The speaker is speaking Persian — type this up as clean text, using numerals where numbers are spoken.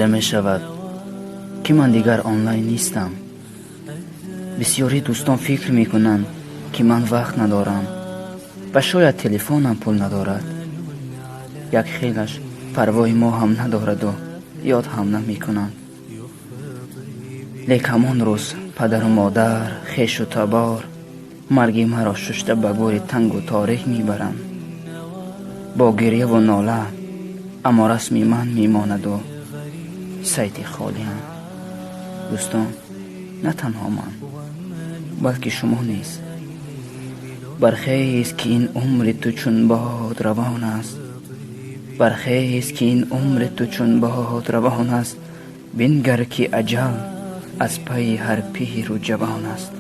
روزه می شود که من دیگر آنلاین نیستم. بسیاری دوستان فکر می کنند که من وقت ندارم و شاید تلفنم پول ندارد. یک خیلش پروای ما هم ندارد و یاد هم نمی کنند. لیک همان روز پدر و مادر خیش و تبار مرگ مرا ششته به گور تنگ و تاریک می برند. با گریه و ناله اما رسمی من می ماند و سیت خالی هم. دوستان، نه تنها من بلکه شما نیست. برخیز که این عمر تو چون باد روان است. برخیز که این عمر تو چون باد روان است. بنگر که اجل از پی هر پیر و جوان است.